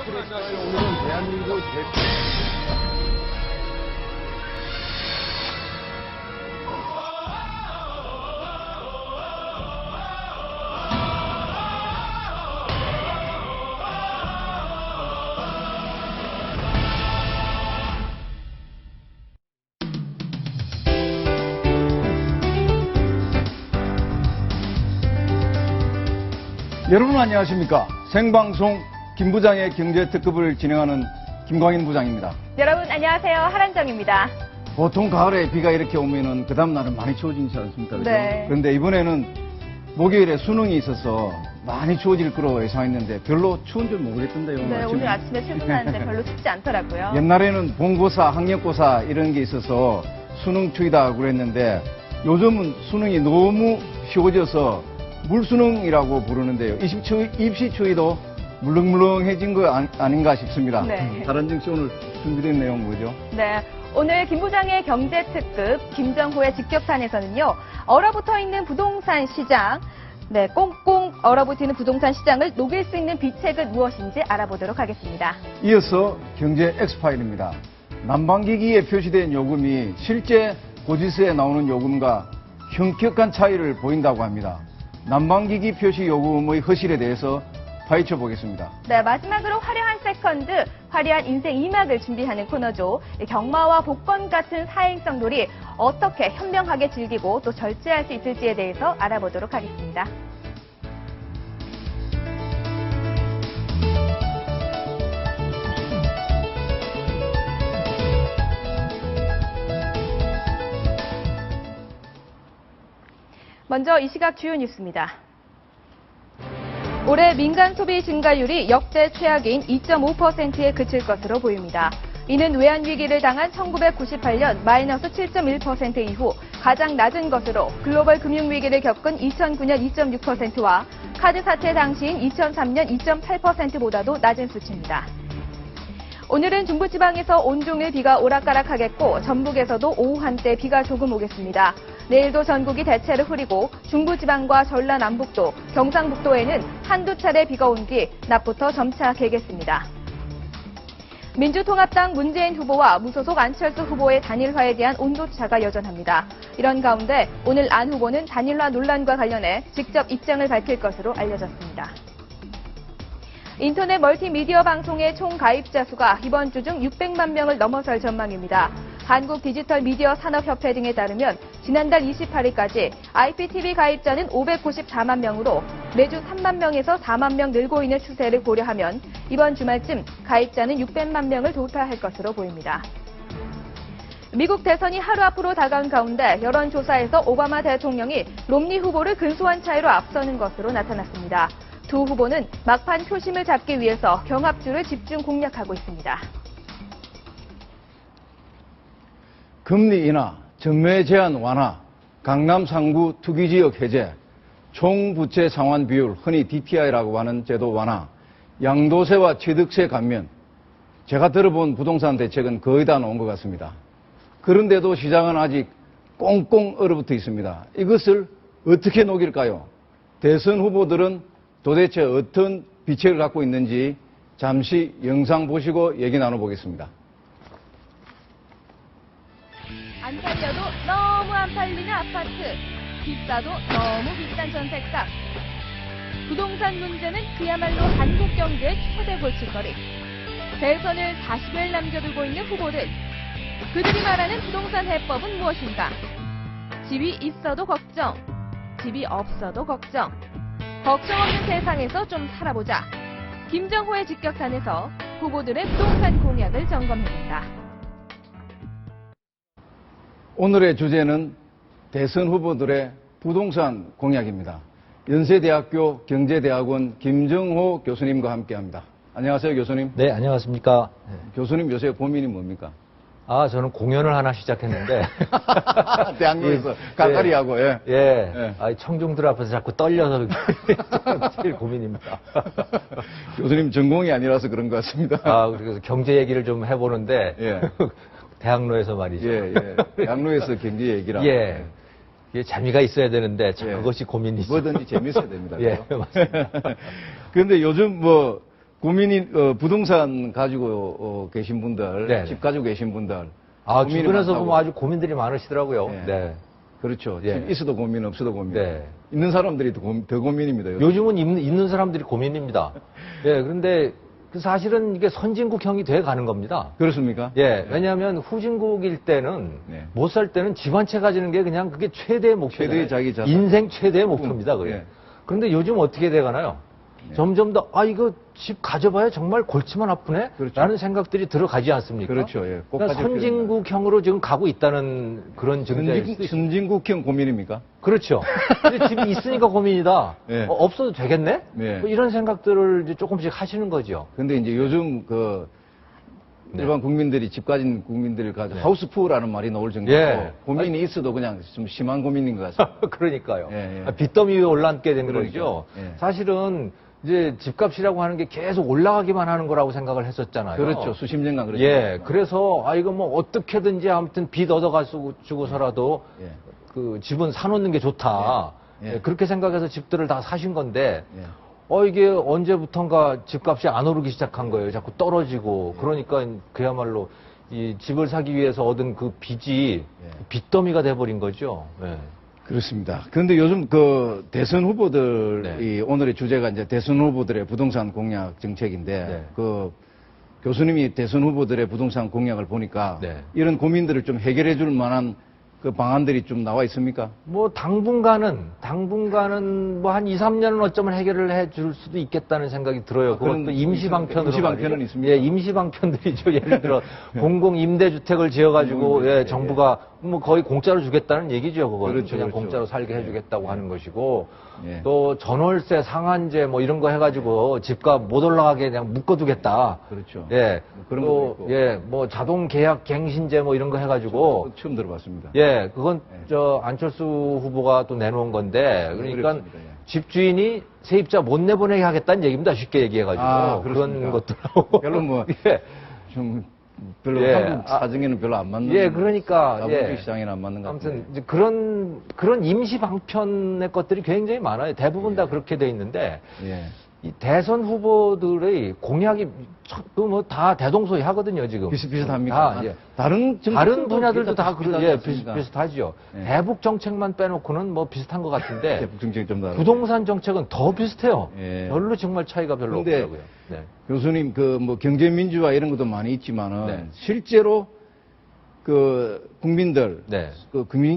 프레시아의 오늘은 대한민국 대표. 여러분 안녕하십니까. 생방송 김부장의 경제특급을 진행하는 김광인 부장입니다. 여러분 안녕하세요. 하란정입니다. 보통 가을에 비가 이렇게 오면은 그 다음 날은 많이 추워지지 않습니까? 그죠? 네. 그런데 이번에는 목요일에 수능이 있어서 많이 추워질 거로 예상했는데 별로 추운 줄 모르겠던데요. 네, 오늘 아침에 출근하는데 별로 춥지 않더라고요. 옛날에는 본고사, 학력고사 이런 게 있어서 수능 추위다 그랬는데 요즘은 수능이 너무 쉬워져서 물수능이라고 부르는데요. 입시 추위도 물렁물렁해진 거 아닌가 싶습니다. 네. 하란정 씨 오늘 준비된 내용 뭐죠? 네. 오늘 김 부장의 경제특급 김정호의 직격탄에서는요. 얼어붙어 있는 부동산 시장, 네, 꽁꽁 얼어붙이는 부동산 시장을 녹일 수 있는 비책은 무엇인지 알아보도록 하겠습니다. 이어서 경제 엑스파일입니다. 난방기기에 표시된 요금이 실제 고지서에 나오는 요금과 현격한 차이를 보인다고 합니다. 난방기기 표시 요금의 허실에 대해서 파헤쳐 보겠습니다. 네, 마지막으로 화려한 세컨드, 화려한 인생 2막을 준비하는 코너죠. 경마와 복권 같은 사행성 놀이 어떻게 현명하게 즐기고 또 절제할 수 있을지에 대해서 알아보도록 하겠습니다. 먼저 이 시각 주요 뉴스입니다. 올해 민간 소비 증가율이 역대 최악인 2.5%에 그칠 것으로 보입니다. 이는 외환위기를 당한 1998년 마이너스 7.1% 이후 가장 낮은 것으로 글로벌 금융위기를 겪은 2009년 2.6%와 카드 사태 당시인 2003년 2.8%보다도 낮은 수치입니다. 오늘은 중부지방에서 온종일 비가 오락가락하겠고 전북에서도 오후 한때 비가 조금 오겠습니다. 내일도 전국이 대체로 흐리고 중부지방과 전라남북도, 경상북도에는 한두 차례 비가 온 뒤 낮부터 점차 개겠습니다. 민주통합당 문재인 후보와 무소속 안철수 후보의 단일화에 대한 온도차가 여전합니다. 이런 가운데 오늘 안 후보는 단일화 논란과 관련해 직접 입장을 밝힐 것으로 알려졌습니다. 인터넷 멀티미디어 방송의 총 가입자 수가 이번 주 중 600만 명을 넘어설 전망입니다. 한국디지털미디어산업협회 등에 따르면 지난달 28일까지 IPTV 가입자는 594만 명으로 매주 3만 명에서 4만 명 늘고 있는 추세를 고려하면 이번 주말쯤 가입자는 600만 명을 돌파할 것으로 보입니다. 미국 대선이 하루 앞으로 다가온 가운데 여론조사에서 오바마 대통령이 롬니 후보를 근소한 차이로 앞서는 것으로 나타났습니다. 두 후보는 막판 표심을 잡기 위해서 경합주를 집중 공략하고 있습니다. 금리 인하, 전매 제한 완화, 강남 상구 투기지역 해제, 총부채 상환 비율, 흔히 DTI라고 하는 제도 완화, 양도세와 취득세 감면, 제가 들어본 부동산 대책은 거의 다 나온 것 같습니다. 그런데도 시장은 아직 꽁꽁 얼어붙어 있습니다. 이것을 어떻게 녹일까요? 대선 후보들은 도대체 어떤 비책을 갖고 있는지 잠시 영상 보시고 얘기 나눠보겠습니다. 안 팔려도 너무 안 팔리는 아파트, 비싸도 너무 비싼 전셋값. 부동산 문제는 그야말로 한국 경제의 최대 골칫거리. 대선을 40여일 남겨두고 있는 후보들. 그들이 말하는 부동산 해법은 무엇인가? 집이 있어도 걱정, 집이 없어도 걱정. 걱정 없는 세상에서 좀 살아보자. 김정호의 직격탄에서 후보들의 부동산 공약을 점검해본다. 오늘의 주제는 대선 후보들의 부동산 공약입니다. 연세대학교 경제대학원 김정호 교수님과 함께합니다. 안녕하세요, 교수님. 네, 안녕하십니까. 교수님 요새 고민이 뭡니까? 저는 공연을 하나 시작했는데. 대학로에서 가까이 하고, 예. 예. 청중들 앞에서 자꾸 떨려서 제일 고민입니다. 교수님 전공이 아니라서 그런 것 같습니다. 그래서 경제 얘기를 좀 해보는데. 예. 대학로에서 말이죠. 예. 대학로에서 경제 얘기라. 예. 이게 재미가 있어야 되는데 참 예. 그것이 고민이죠. 뭐든지 재밌어야 됩니다. 예, 맞습니다. 그런데 요즘 고민이 부동산 가지고 계신 분들, 네. 집 가지고 계신 분들. 아, 고민이 주변에서 많다고. 보면 아주 고민들이 많으시더라고요. 네. 네. 그렇죠. 예. 집 있어도 고민, 없어도 고민. 네. 있는 사람들이 더 고민입니다. 요즘은 있는 사람들이 고민입니다. 예, 그런데 사실은 이게 선진국형이 돼 가는 겁니다. 그렇습니까? 예, 왜냐하면 후진국일 때는 네. 못 살 때는 집 한 채 가지는 게 그냥 그게 최대의 목표예요. 최대의 자기 자산. 인생 최대의 목표입니다, 그게. 네. 그런데 요즘 어떻게 돼 가나요? 점점 더 이거 집 가져봐야 정말 골치만 아프네? 그렇죠. 라는 생각들이 들어가지 않습니까? 그렇죠. 예. 꼭 그러니까 가질 필요는 선진국형으로 지금 가고 있다는 그런 증자일 수도 있습니다. 선진국형 고민입니까? 그렇죠. 근데 집이 있으니까 고민이다. 네. 없어도 되겠네? 네. 뭐 이런 생각들을 이제 조금씩 하시는 거죠. 근데 이제 요즘 네. 일반 국민들이 집 가진 국민들을 가지고 네. 하우스푸어라는 말이 나올 정도로 예. 고민이 있어도 그냥 좀 심한 고민인 것 같습니다. 그러니까요. 예, 예. 빚더미 위에 올라앉게 되는 그러니까, 거죠. 예. 사실은 이제 집값이라고 하는 게 계속 올라가기만 하는 거라고 생각을 했었잖아요. 그렇죠. 수십 년간 그렇죠. 예. 그래서 이거 뭐 어떻게든지 아무튼 빚 얻어가지고서라도 예. 그 집은 사놓는 게 좋다. 예. 예, 그렇게 생각해서 집들을 다 사신 건데 예. 이게 언제부턴가 집값이 안 오르기 시작한 거예요. 자꾸 떨어지고. 그러니까 그야말로 이 집을 사기 위해서 얻은 그 빚이 빚더미가 돼버린 거죠. 예. 그렇습니다. 그런데 요즘 대선 후보들이 오늘의 주제가 이제 대선 후보들의 부동산 공약 정책인데 네. 교수님이 대선 후보들의 부동산 공약을 보니까 네. 이런 고민들을 좀 해결해 줄 만한 그 방안들이 좀 나와 있습니까? 뭐 당분간은 뭐 한 2, 3년은 어쩌면 해결을 해 줄 수도 있겠다는 생각이 들어요. 그런 그것도 임시방편으로. 임시방편은 말이죠. 있습니까? 예, 임시방편들이죠. 예를 들어 공공 임대주택을 지어가지고 예, 정부가 뭐 거의 공짜로 주겠다는 얘기죠. 그거는 그렇죠, 그냥 그렇죠. 공짜로 살게 해주겠다고 하는 것이고 예. 또 전월세 상한제 뭐 이런 거 해가지고 집값 못 올라가게 그냥 묶어두겠다. 그렇죠. 예. 뭐 그런 또 것도 있고. 예, 뭐 자동 계약 갱신제 뭐 이런 거 해가지고 처음 들어봤습니다. 예, 그건 예. 안철수 후보가 또 내놓은 건데, 그러니까 어렵습니다, 예. 집주인이 세입자 못 내보내게 하겠다는 얘기입니다. 쉽게 얘기해가지고. 그런 그렇습니까? 것들하고. 별로 예. 좀 별로 예. 한국 사정에는 별로 안 맞는. 예, 그러니까. 자본주의 예. 시장에는 안 맞는 것 같아요. 아무튼 이제 그런 임시 방편의 것들이 굉장히 많아요. 대부분 다 그렇게 돼 있는데, 예. 이 대선 후보들의 공약이 뭐 다 대동소이하거든요, 지금. 비슷비슷합니까? 다, 예. 다른 다른 분야들도 다 비슷하지 예, 않습니까? 비슷하죠. 예. 대북 정책만 빼놓고는 뭐 비슷한 것 같은데 대북 정책이 좀 다르죠. 부동산 정책은 더 비슷해요. 예. 별로 정말 차이가 별로 근데 없더라고요. 네. 교수님 뭐 경제 민주화 이런 것도 많이 있지만은 네. 실제로 국민들 네.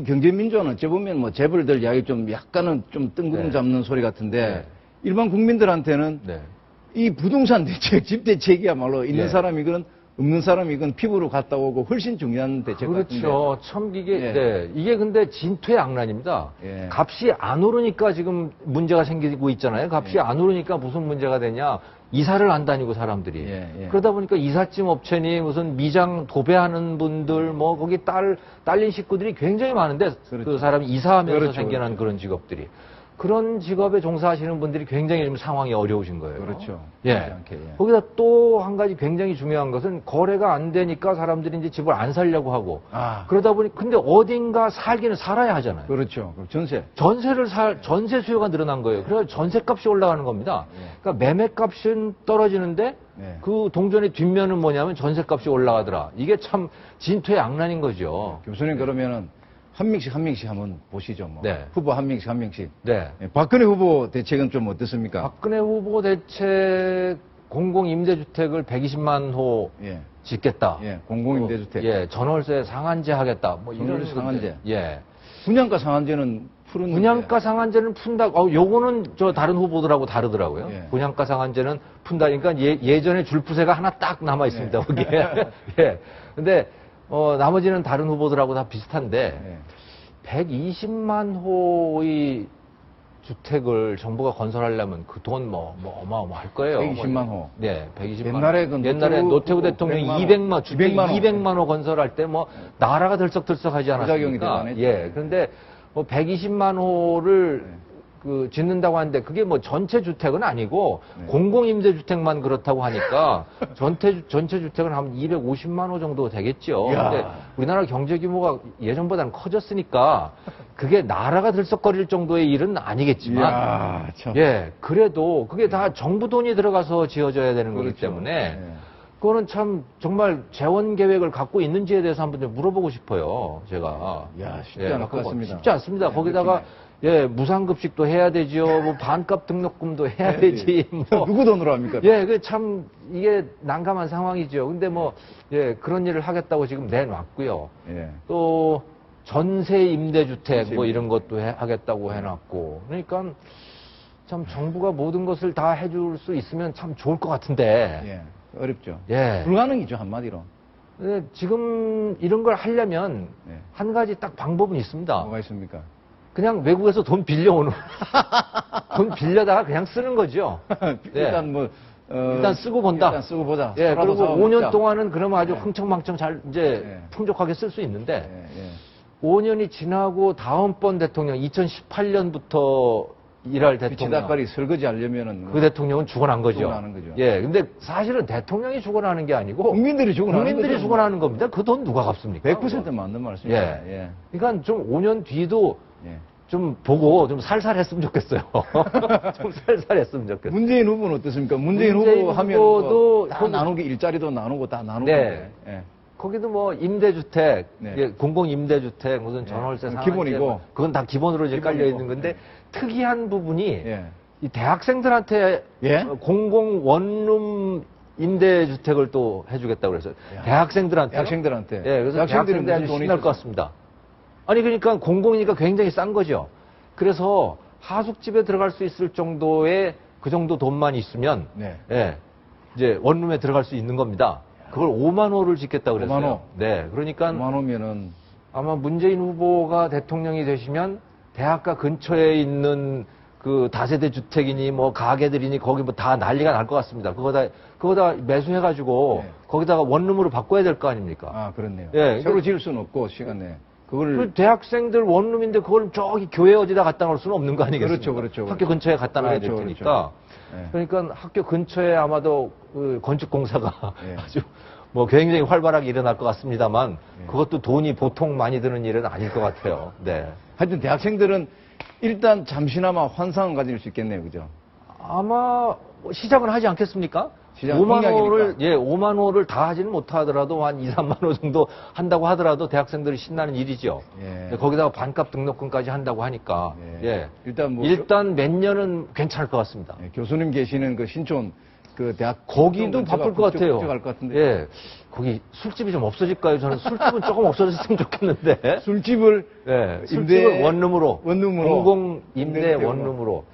경제 민주화는 어찌 보면 뭐 재벌들 이야기 좀 약간은 좀 뜬구름 네. 잡는 소리 같은데 네. 일반 국민들한테는 네. 이 부동산 대책, 집 대책이야말로 있는 예. 사람이건 없는 사람이건 피부로 갔다 오고 훨씬 중요한 대책 같은데. 그렇죠. 참 이게 예. 네. 이게 근데 진퇴양난입니다. 예. 값이 안 오르니까 지금 문제가 생기고 있잖아요. 값이 예. 안 오르니까 무슨 문제가 되냐? 이사를 안 다니고 사람들이. 예, 예. 그러다 보니까 이삿짐 업체니 무슨 미장 도배하는 분들 뭐 거기 딸린 식구들이 굉장히 많은데 그렇죠. 그 사람이 이사하면서 그렇죠, 생겨난 그렇죠. 그런 직업들이. 그런 직업에 종사하시는 분들이 굉장히 지금 상황이 어려우신 거예요. 그렇죠. 예. 그렇지 않게, 예. 거기다 또 한 가지 굉장히 중요한 것은 거래가 안 되니까 사람들이 이제 집을 안 살려고 하고. 아. 그러다 보니 근데 어딘가 살기는 살아야 하잖아요. 그렇죠. 그럼 전세. 전세 수요가 늘어난 거예요. 그래서 전세값이 올라가는 겁니다. 그러니까 매매값은 떨어지는데 예. 그 동전의 뒷면은 뭐냐면 전세값이 올라가더라. 이게 참 진퇴양난인 거죠. 교수님 그러면은 한 명씩 한번 보시죠. 뭐. 네. 후보 한 명씩. 네. 예, 박근혜 후보 대책은 좀 어떻습니까? 박근혜 후보 대책 공공 임대주택을 120만 호 예. 짓겠다. 예, 공공임대주택. 예, 전월세 상한제 하겠다. 뭐 이런 전월세 상한제. 건데. 예. 분양가 상한제는 푸른 분양가 상한제는 푼다. 요거는 저 다른 후보들하고 다르더라고요. 예. 분양가 상한제는 푼다. 그러니까 예전에 줄푸세가 하나 딱 남아 있습니다. 예. 거기에. 예. 근데 나머지는 다른 후보들하고 다 비슷한데 예. 120만 호의 주택을 정부가 건설하려면 그 돈 뭐 어마어마할 거예요. 120만 호. 네, 120만 옛날에 호. 그 옛날에 노태우 대통령이 200만 주택 200만 호 건설할 때 뭐 나라가 들썩들썩하지 부작용이 않았습니까? 대단했죠. 예. 그런데 뭐 120만 호를 그 짓는다고 하는데 그게 뭐 전체 주택은 아니고 네. 공공임대주택만 그렇다고 하니까 전체 주택은 한 250만 호 정도 되겠죠. 이야. 근데 우리나라 경제 규모가 예전보다는 커졌으니까 그게 나라가 들썩거릴 정도의 일은 아니겠지만 이야, 참. 예, 그래도 그게 다 정부 돈이 들어가서 지어져야 되는 거기 그렇죠. 때문에 예. 그거는 참 정말 재원 계획을 갖고 있는지에 대해서 한번 좀 물어보고 싶어요. 제가. 야, 쉽지 않을 것 그거 같습니다. 쉽지 않습니다. 네, 거기다가 느낌에. 예, 무상급식도 해야 되지요. 뭐 반값 등록금도 해야 되지. 뭐. 누구 돈으로 합니까? 예, 그 참 이게 난감한 상황이죠. 근데 뭐 예, 그런 일을 하겠다고 지금 내놨고요. 예. 또 전세 임대주택 전세 뭐 이런 것도 하겠다고 해놨고. 그러니까 참 정부가 모든 것을 다 해줄 수 있으면 참 좋을 것 같은데. 예. 어렵죠. 예. 불가능이죠, 한마디로. 예, 지금 이런 걸 하려면 네. 한 가지 딱 방법은 있습니다. 뭐가 있습니까? 그냥 외국에서 돈 빌려오는, 돈 빌려다가 그냥 쓰는 거죠. 일단 뭐, 일단 쓰고 본다. 일단 쓰고 보자. 예, 서라도 그리고 사고 5년 먹자. 동안은 그러면 아주 네. 흥청망청 잘 이제 네. 풍족하게 쓸 수 있는데 예, 예. 5년이 지나고 다음번 대통령 2018년부터 일할 대통령 지다거리 설거지 하려면은 그 대통령은 죽어난 거죠. 죽어나는 거죠. 예, 근데 사실은 대통령이 죽어나는 게 아니고 국민들이 죽어나는 국민들이 거죠. 죽어나는 겁니다. 그 돈 누가 갚습니까? 100% 맞는 말씀입니다. 예. 그러니까 좀 5년 뒤도 예. 좀 보고 좀 살살했으면 좋겠어요. 좀 살살했으면 좋겠어요. 문재인 후보는 어떻습니까? 문재인 후보 하면 후보도 다 나누기 일자리도 나누고 다 나누고. 네. 예. 거기도 뭐 임대주택, 네. 예, 공공임대주택, 무슨 전월세, 그건 상한제, 기본이고. 뭐 그건 다 기본으로 이제 기본이고. 깔려 있는 건데 특이한 부분이 예. 이 대학생들한테 예? 공공 원룸 임대주택을 또 해주겠다고 그래서 야. 대학생들한테 대학생들한테. 예, 그래서 대학생들이 대학생들이 아주 무슨 돈이 신날 것 있어서. 같습니다. 아니 그러니까 공공이니까 굉장히 싼 거죠. 그래서 하숙집에 들어갈 수 있을 정도의 그 정도 돈만 있으면 네. 예, 이제 원룸에 들어갈 수 있는 겁니다. 그걸 5만 호를 짓겠다고 5만 그랬어요. 호. 네, 그러니까 5만 원면은 아마 문재인 후보가 대통령이 되시면 대학가 근처에 있는 그 다세대 주택이니 뭐 가게들이니 거기 뭐 다 난리가 날 것 같습니다. 그거 다 매수해가지고 네. 거기다가 원룸으로 바꿔야 될 거 아닙니까? 아, 그렇네요. 예, 새로 지을 수는 없고 시간 내에. 그걸 그 대학생들 원룸인데 그걸 저기 교회 어디다 갖다 놓을 수는 없는 거 아니겠습니까? 그렇죠. 학교 근처에 갖다 놔야 될 그렇죠, 테니까. 예. 그러니까 학교 근처에 아마도 그 건축공사가 예. 아주 뭐 굉장히 활발하게 일어날 것 같습니다만 예. 그것도 돈이 보통 많이 드는 일은 아닐 것 같아요. 네. 하여튼 대학생들은 일단 잠시나마 환상을 가질 수 있겠네요. 그죠? 아마 뭐 시작은 하지 않겠습니까? 시작은 5만 호를, 공약이니까. 예, 5만 호를 다 하지는 못하더라도 한 2, 3만 호 정도 한다고 하더라도 대학생들이 신나는 일이죠. 예. 거기다가 반값 등록금까지 한다고 하니까, 예. 예. 일단 뭐 일단 몇 년은 괜찮을 것 같습니다. 예, 교수님 계시는 그 신촌 그 대학 거기도 바쁠 것 같아요. 갈것 같은데. 예. 거기 술집이 좀 없어질까요? 저는 술집은 조금 없어졌으면 좋겠는데. 술집을 예. 임대- 술집을 원룸으로. 원룸으로. 공공 임대 임대주택으로. 원룸으로.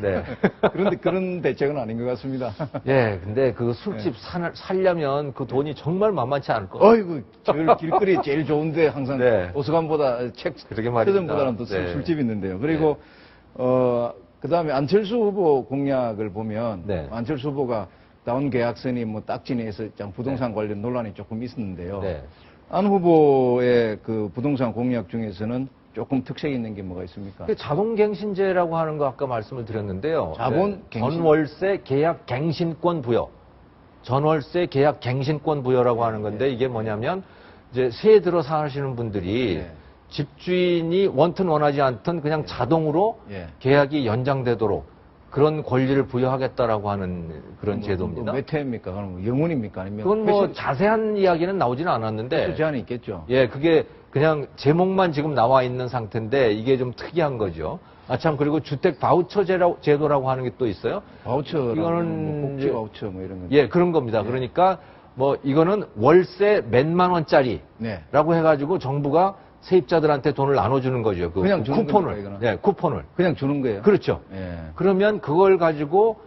네. 그런데 그런 대책은 아닌 것 같습니다. 예, 근데 그 술집 살려면 그 돈이 정말 만만치 않을 것 같아요. 어이구, 제일 길거리에 제일 좋은데 항상 네. 오스관보다 책 그러게 말입니다. 서점보다는 더 네. 술집이 있는데요. 그리고 그다음에 안철수 후보 공약을 보면 네. 안철수 후보가 다운 계약선이 뭐 딱지내에서 부동산 관련 논란이 조금 있었는데요. 네. 안 후보의 그 부동산 공약 중에서는 조금 특색이 있는 게 뭐가 있습니까? 그 자본갱신제라고 하는 거 아까 말씀을 드렸는데요. 자본갱신? 전월세 계약 갱신권 부여. 전월세 계약 갱신권 부여라고 하는 건데 이게 뭐냐면 이제 새해 들어 사시는 분들이 네. 집주인이 원튼 원하지 않든 그냥 자동으로 예. 계약이 연장되도록 그런 권리를 부여하겠다라고 하는 그런 제도입니다. 몇 회입니까? 그럼 뭐 영원입니까? 아니면 그건 뭐 횟수- 자세한 이야기는 나오지는 않았는데 횟수 제한이 있겠죠. 예, 그게 그냥 제목만 지금 나와 있는 상태인데 이게 좀 특이한 거죠. 아, 참, 그리고 주택 바우처 제도라고 하는 게 또 있어요. 바우처, 이거는 뭐 복지 이제- 바우처 뭐 이런 거. 예, 그런 겁니다. 그러니까 뭐 이거는 월세 몇만 원짜리라고 네. 해가지고 정부가 세입자들한테 돈을 나눠주는 거죠. 그 그냥 주는 쿠폰을. 겁니까, 이거는? 예, 쿠폰을. 그냥 주는 거예요. 그렇죠. 예. 그러면 그걸 가지고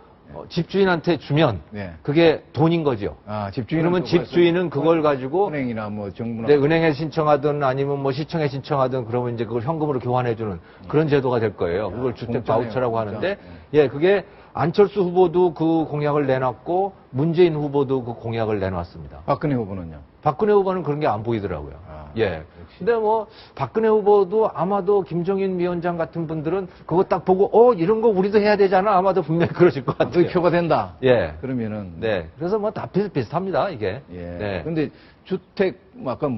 집주인한테 주면 네. 그게 돈인 거죠. 아, 집주인은 그러면 집주인은 그걸 가지고 은행이나 뭐 정부나 네, 은행에 신청하든 아니면 뭐 시청에 신청하든 그러면 이제 그걸 현금으로 교환해주는 그런 제도가 될 거예요. 그걸 주택 공짜네요, 바우처라고 공짜. 하는데, 예, 그게 안철수 후보도 그 공약을 내놨고, 문재인 후보도 그 공약을 내놨습니다. 박근혜 후보는요. 박근혜 후보는 그런 게 안 보이더라고요. 아. 예. 근데 뭐 박근혜 후보도 아마도 김종인 위원장 같은 분들은 그거 딱 보고 이런 거 우리도 해야 되잖아. 아마도 분명히 그러실 것 같아요. 그게 표가 된다. 예. 그러면은 네. 그래서 뭐 다 비슷비슷합니다, 이게. 예. 네. 근데 주택 아까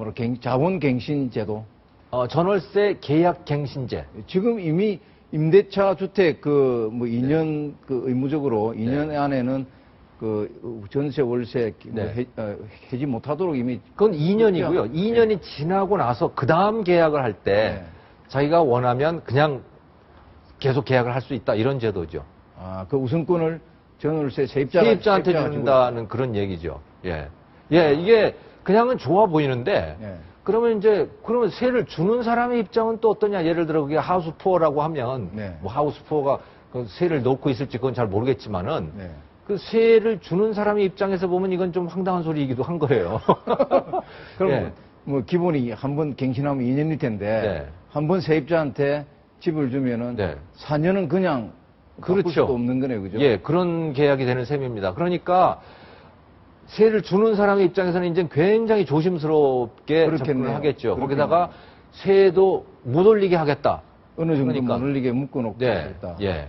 자본갱신 제도 전월세 계약갱신제. 지금 이미 임대차 주택 2년 의무적으로 2년 안에는 전세 월세 네. 해지 못하도록 이미 그건 2년이고요. 2년이 지나고 나서 그 다음 계약을 할 때 네. 자기가 원하면 그냥 계속 계약을 할 수 있다. 이런 제도죠. 그 우선권을 전월세 세입자한테 세입자한테 준다는 그런 얘기죠. 예. 예, 이게 그냥은 좋아 보이는데 예. 그러면 세를 주는 사람의 입장은 또 어떠냐? 예를 들어 그게 하우스 푸어라고 하면 네. 뭐 하우스 푸어가 그 세를 넣고 있을지 그건 잘 모르겠지만은 네. 그 세를 주는 사람의 입장에서 보면 이건 좀 황당한 소리이기도 한 거예요. 그럼 예. 뭐 기본이 한 번 갱신하면 2년일 텐데 네. 한 번 세입자한테 집을 주면은 네. 4년은 그냥 바꿀 그렇죠. 수도 없는 거네요, 그죠? 예, 그런 계약이 되는 셈입니다. 그러니까 세를 주는 사람의 입장에서는 이제 굉장히 조심스럽게 그렇겠네요. 접근을 하겠죠. 그렇겠네요. 거기다가 세도 못 올리게 하겠다. 어느 정도 그러니까. 못 올리게 묶어놓고 네, 있다. 예.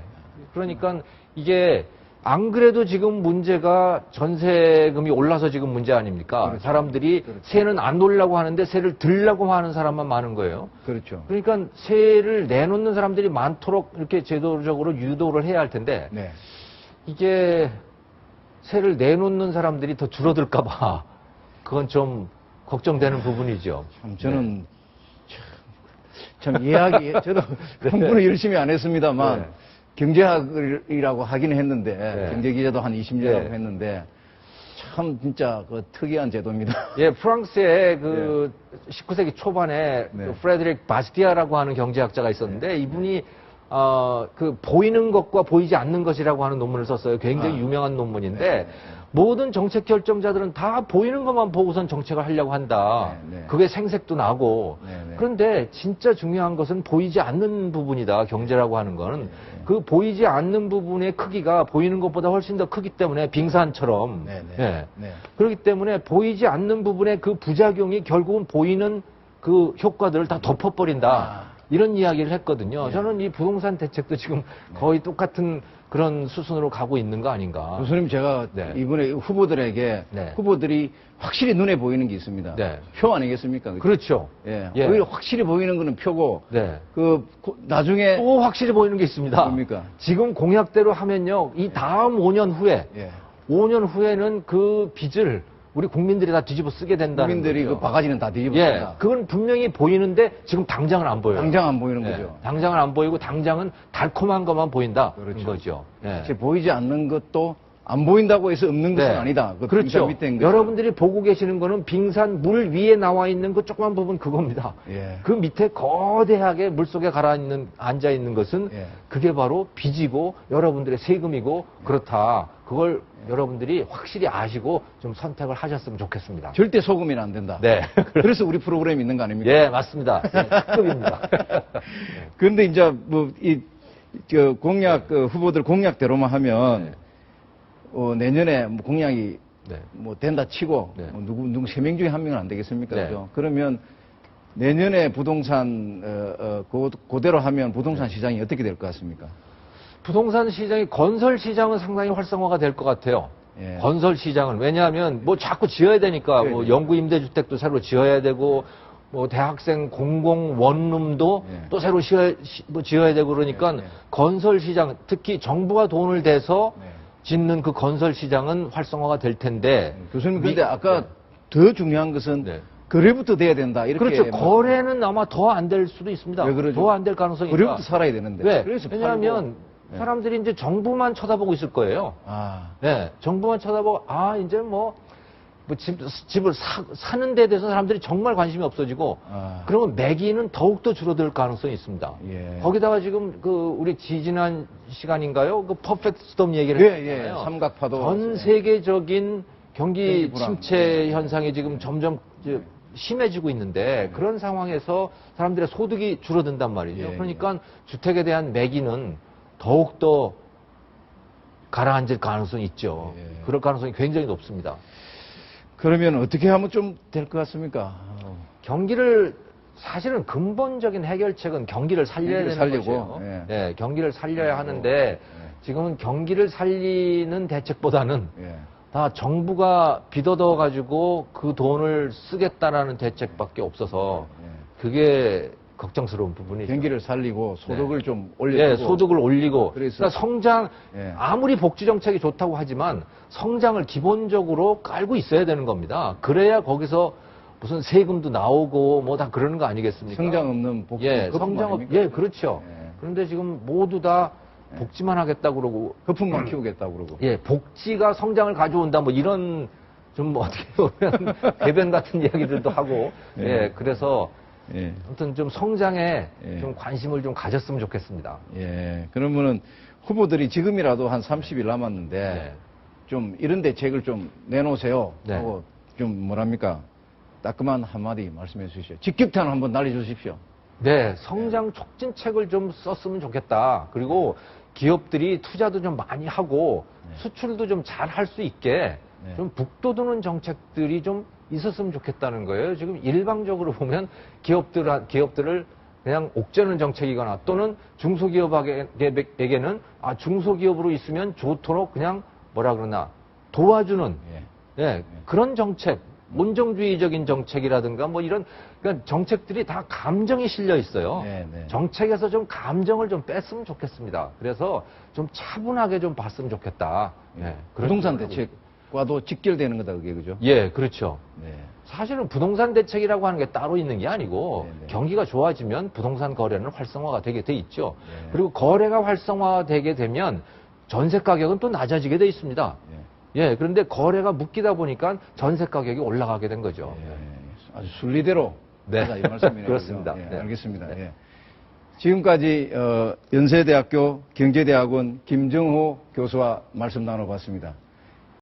그러니까 이게 안 그래도 지금 문제가 전세금이 올라서 지금 문제 아닙니까? 그렇죠. 사람들이 그렇죠. 세는 안 올리려고 하는데 세를 들려고 하는 사람만 많은 거예요. 그렇죠. 그러니까 세를 내놓는 사람들이 많도록 이렇게 제도적으로 유도를 해야 할 텐데 네. 이게 세를 내놓는 사람들이 더 줄어들까봐 그건 좀 걱정되는 부분이죠. 참 저는 참 이야기 저도 공부는 열심히 안 했습니다만 네. 경제학이라고 하기는 했는데 네. 경제기자도 한 20년 하고 네. 했는데 참 진짜 특이한 제도입니다. 예, 프랑스의 19세기 초반에 네. 그 프레드릭 바스티아라고 하는 경제학자가 있었는데 이분이 보이는 것과 보이지 않는 것이라고 하는 논문을 썼어요. 굉장히 유명한 논문인데 모든 정책 결정자들은 다 보이는 것만 보고선 정책을 하려고 한다. 네, 네. 그게 생색도 나고. 네, 네. 그런데 진짜 중요한 것은 보이지 않는 부분이다. 경제라고 하는 거는 그 보이지 않는 부분의 크기가 보이는 것보다 훨씬 더 크기 때문에 빙산처럼. 네, 네. 예. 네. 그렇기 때문에 보이지 않는 부분의 그 부작용이 결국은 보이는 그 효과들을 다 덮어버린다. 이런 이야기를 했거든요. 저는 이 부동산 대책도 지금 거의 똑같은 그런 수순으로 가고 있는 거 아닌가. 교수님 제가 네. 이번에 후보들에게 네. 후보들이 확실히 눈에 보이는 게 있습니다. 네. 표 아니겠습니까? 그죠? 그렇죠. 예. 예. 오히려 확실히 보이는 거는 표고 네. 나중에 또 확실히 보이는 게 있습니다. 뭡니까? 지금 공약대로 하면요. 이 다음 5년 후에, 예. 5년 후에는 그 빚을 우리 국민들이 다 뒤집어 쓰게 된다는 국민들이 거죠. 그 바가지는 다 예, 뒤집어진다. 그건 분명히 보이는데 지금 당장은 안 보여요. 당장 안 보이는 예, 거죠. 당장은 안 보이고 당장은 달콤한 것만 보인다. 그런 그렇죠. 거죠. 예. 사실 보이지 않는 것도 안 보인다고 해서 없는 것은 네. 아니다. 그 그렇죠. 빙산 밑에 있는 거죠. 여러분들이 보고 계시는 거는 빙산 물 위에 나와 있는 그 조그만 부분 그겁니다. 예. 그 밑에 거대하게 물 속에 앉아 있는 것은 예. 그게 바로 빚이고 여러분들의 세금이고 그렇다. 그걸 여러분들이 확실히 아시고 좀 선택을 하셨으면 좋겠습니다. 절대 속으면 안 된다. 네. 그래서 우리 프로그램이 있는 거 아닙니까? 예, 맞습니다. 예, 특급입니다. 그런데 이제 공약 후보들 공약대로만 하면 네. 내년에 뭐 공약이 네. 된다 치고 네. 누구 3명 중에 1명은 안 되겠습니까? 네. 그죠? 그러면 내년에 부동산 그대로 하면 부동산 시장이 어떻게 될 것 같습니까? 부동산 시장이 건설 시장은 상당히 활성화가 될 것 같아요. 예. 건설 시장은 왜냐하면 뭐 자꾸 지어야 되니까 네, 뭐 네. 영구 임대주택도 새로 지어야 되고 뭐 대학생 공공 원룸도 네. 또 새로 지어야 되고 그러니까 네, 네. 건설 시장 특히 정부가 돈을 대서 네. 짓는 그 건설 시장은 활성화가 될 텐데 교수님 근데 아까 더 중요한 것은 네. 거래부터 돼야 된다. 이렇게 그렇죠. 거래는 아마 더 안 될 수도 있습니다. 왜 그러죠? 더 안 될 가능성이 거래부터 있다. 살아야 되는데. 왜? 그래서 왜냐하면 네. 사람들이 이제 정부만 쳐다보고 있을 거예요. 아, 네, 정부만 쳐다보고 이제 집을 사는 데 대해서 사람들이 정말 관심이 없어지고 그러면 매기는 더욱더 줄어들 가능성이 있습니다. 예. 거기다가 지금 우리 지지난 시간인가요? 그 퍼펙트 스톰 얘기를 예, 했잖아요. 삼각파도. 전 세계적인 경기 경기 불황. 침체 현상이 지금 점점 이제 심해지고 있는데 그런 상황에서 사람들의 소득이 줄어든단 말이죠. 예, 그러니까 주택에 대한 매기는 더욱더 가라앉을 가능성이 있죠. 예. 그럴 가능성이 굉장히 높습니다. 그러면 어떻게 하면 좀 될 것 같습니까? 경기를 사실은 근본적인 해결책은 경기를 살려야 경기를 되는 살리고, 것이에요. 예. 예, 경기를 살려야 하는데 지금은 경기를 살리는 대책보다는 예. 다 정부가 빚어더 가지고 그 돈을 쓰겠다라는 대책밖에 없어서 그게 걱정스러운 부분이죠. 경기를 살리고 소득을 네. 좀 올려주고. 예, 소득을 올리고. 그래서- 그러니까 성장, 예. 아무리 복지 정책이 좋다고 하지만 성장을 기본적으로 깔고 있어야 되는 겁니다. 그래야 거기서 무슨 세금도 나오고 뭐 다 그러는 거 아니겠습니까? 성장 없는 복지. 예, 거품 성장 없, 아닙니까? 예, 그렇죠. 예. 그런데 지금 모두 다 복지만 하겠다고 그러고, 거품만 키우겠다고 그러고. 예, 복지가 성장을 가져온다 뭐 이런 좀 뭐 어떻게 보면 배변 같은 이야기들도 하고, 예, 그래서 예. 아무튼 좀 성장에 예. 좀 관심을 좀 가졌으면 좋겠습니다. 예. 그러면은 후보들이 지금이라도 한 30일 남았는데 네. 좀 이런 대책을 좀 내놓으세요. 네. 하고 좀 뭐랍니까? 따끔한 한마디 말씀해 주시죠. 직격탄 한번 날려주십시오. 네, 성장 촉진책을 좀 썼으면 좋겠다. 그리고 기업들이 투자도 좀 많이 하고 수출도 좀 잘 할 수 있게 네. 좀 북돋우는 정책들이 좀 있었으면 좋겠다는 거예요. 지금 일방적으로 보면 기업들을 그냥 옥죄는 정책이거나 또는 중소기업에게는 중소기업으로 있으면 좋도록 그냥 뭐라 그러나 도와주는 예, 그런 정책, 온정주의적인 정책이라든가 뭐 이런 그러니까 정책들이 다 감정이 실려 있어요. 네, 네. 정책에서 좀 감정을 좀 뺐으면 좋겠습니다. 그래서 좀 차분하게 좀 봤으면 좋겠다. 예, 그런 부동산 생각을 대책과도 직결되는 거다, 그게 그죠? 예, 그렇죠. 네. 사실은 부동산 대책이라고 하는 게 따로 있는 게 아니고 네네. 경기가 좋아지면 부동산 거래는 활성화가 되게 돼 있죠. 네. 그리고 거래가 활성화되게 되면 전세 가격은 또 낮아지게 돼 있습니다. 예, 그런데 거래가 묶이다 보니까 전세 가격이 올라가게 된 거죠. 예. 아주 순리대로 네. 하자 이 말씀이네요. 그렇습니다. 그죠? 예, 네. 알겠습니다. 네. 예. 지금까지 연세대학교 경제대학원 김정호 교수와 말씀 나눠봤습니다.